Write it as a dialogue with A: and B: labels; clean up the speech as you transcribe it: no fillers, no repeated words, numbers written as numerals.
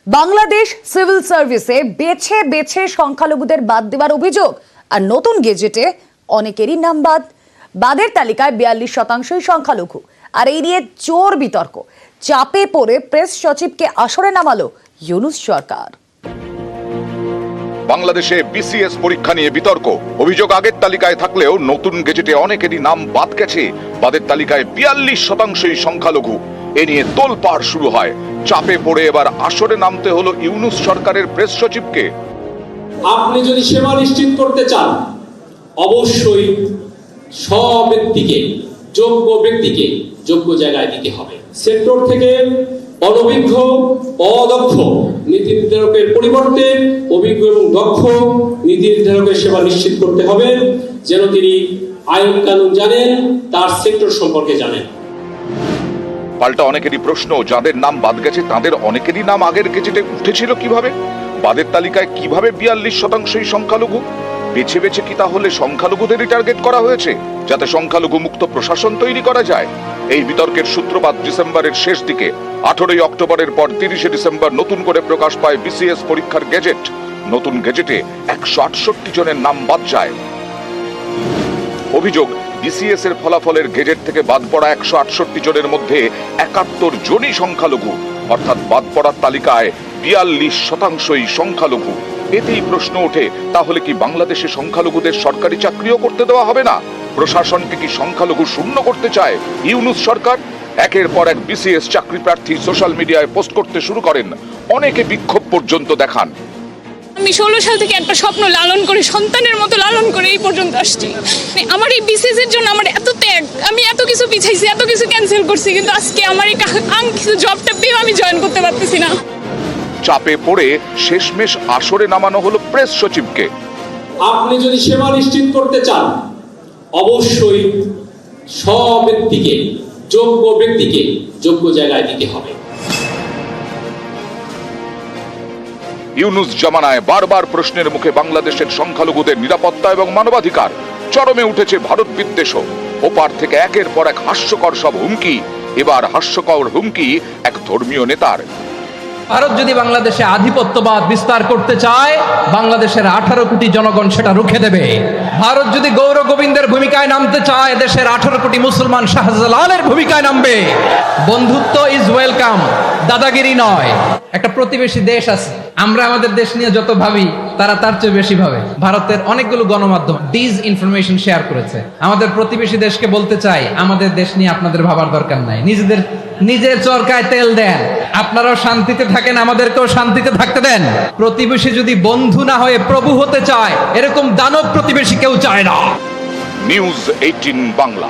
A: Bangladesh civil সার্ভিসে বেছে বেছে সংখ্যালঘুদের বাদ দেওয়ার অভিযোগ আর নতুন গেজেটে অনেকেরই নাম বাদের তালিকায় 42%ই সংখ্যালঘু। আর এই নিয়ে জোর বিতর্ক, চাপে পড়ে প্রেস সচিবকে আসরে নামালো ইউনূস সরকার।
B: বাংলাদেশে বিসিএস পরীক্ষা নিয়ে বিতর্ক, অভিযোগ আগের তালিকায় থাকলেও নতুন গেজেটে অনেকেরই নাম বাদ গেছে। বাদের তালিকায় 42%ই সংখ্যালঘু। এ নিয়ে তোলপাড় শুরু হয়। চাপে পড়ে এবার আসরে নামতে হলো ইউনূস সরকারের প্রেস সচিবকে।
C: আপনি যদি সেবা নিশ্চিত করতে চান, অবশ্যই সব ব্যক্তিকে, যোগ্য ব্যক্তিকে যোগ্য জায়গায় দিতে হবে। সেক্টর থেকে অনভিজ্ঞ, অদক্ষ নীতি নির্ধারকের পরিবর্তে অভিজ্ঞ এবং দক্ষ নীতি নির্ধারকের সেবা নিশ্চিত করতে হবে, যেন তিনি আইন কানুন জানেন, তার সেক্টর সম্পর্কে জানেন।
B: পাল্টা অনেকেরই প্রশ্ন, যাদের নাম বাদ গেছে তাদের অনেকেরই নাম আগের গেজেটে উঠেছিল কিভাবে? বাদের তালিকায় কিভাবে 42%ই সংখ্যালঘু? বেছে বেছে কি তাহলে সংখ্যালঘুদেরই টার্গেট করা হয়েছে, যাতে সংখ্যালঘু মুক্ত প্রশাসন তৈরি করা যায়? এই বিতর্কের সূত্রপাত ডিসেম্বরের শেষ দিকে। 18ই অক্টোবরের পর 30শে ডিসেম্বর নতুন করে প্রকাশ পায় বিসিএস পরীক্ষার গেজেট। নতুন গেজেটে 168 জনের নাম বাদ যায়। অভিযোগ, বিসিএস এর ফলাফলের গেজেট থেকে বাদ পড়া 168 জনের মধ্যে 71 জনই সংখ্যালঘু, অর্থাৎ বাদ পড়ার তালিকায় 42%ই সংখ্যালঘু। এতেই প্রশ্ন ওঠে, তাহলে কি বাংলাদেশে সংখ্যালঘুদের সরকারি চাকরিও করতে দেওয়া হবে না? প্রশাসনকে কি সংখ্যালঘু শূন্য করতে চায় ইউনূস সরকার? একের পর এক বিসিএস চাকরি প্রার্থী সোশ্যাল মিডিয়ায় পোস্ট করতে শুরু করেন, অনেকে বিক্ষোভ পর্যন্ত দেখান।
D: আমি 16 সাল থেকে একটা স্বপ্ন লালন করে, সন্তানের মতো লালন করে এই পর্যন্ত আসছি। আমার এই বিসিএস এর জন্য আমার এত ত্যাগ, আমি এত কিছু পিছাইছি, এত কিছু ক্যান্সেল করছি, কিন্তু আজকে আমার এই কিছু জবটা পেয়েও আমি জয়েন করতে পারতেছি না।
B: চাপে পড়ে শেষমেশ আসরে নামানো হলো প্রেস সচিবকে।
C: আপনি যদি সেবা নিশ্চিত করতে চান, অবশ্যই সব ব্যক্তিকে, যোগ্য ব্যক্তিকে যোগ্য জায়গায় দিতে হবে।
B: ইউনূস জামানায় বারবার প্রশ্নের মুখে বাংলাদেশের সংখ্যালঘুদের নিরাপত্তা এবং মানবাধিকার। চরমে উঠেছে ভারত বিদ্বেষও। ওপার থেকে একের পর এক হাস্যকর সব হুমকি। এবার হাস্যকর হুমকি এক ধর্মীয় নেতার।
E: ভারত যদি বাংলাদেশে আধিপত্যবাদ বিস্তার করতে চায়, বাংলাদেশের 18 কোটি জনগণ সেটা রুখে দেবে। ভারত যদি গৌর গোবিন্দের ভূমিকায় নামতে চায়, দেশের 18 কোটি মুসলমান শাহজালালের ভূমিকায় নামবে। বন্ধুত্ব ইজ ওয়েলকাম, দাদাগিরি নয়। একটা প্রতিবেশী দেশ আছে, আমরা আমাদের দেশ নিয়ে যত ভাবি, তারা তার চেয়ে বেশি ভাবে। ভারতের অনেকগুলো গণমাধ্যম ডিস ইনফরমেশন শেয়ার করেছে। আমাদের প্রতিবেশী দেশকে বলতে চাই, আমাদের দেশ নিয়ে আপনাদের ভাবার দরকার নাই, নিজের চরকায় তেল দেন, আপনারাও শান্তিতে থাকেন, আমাদেরকেও শান্তিতে থাকতে দেন। প্রতিবেশী যদি বন্ধু না হয়ে প্রভু হতে চায়, এরকম দানব প্রতিবেশী কেউ চায় না।
B: নিউজ 18 বাংলা।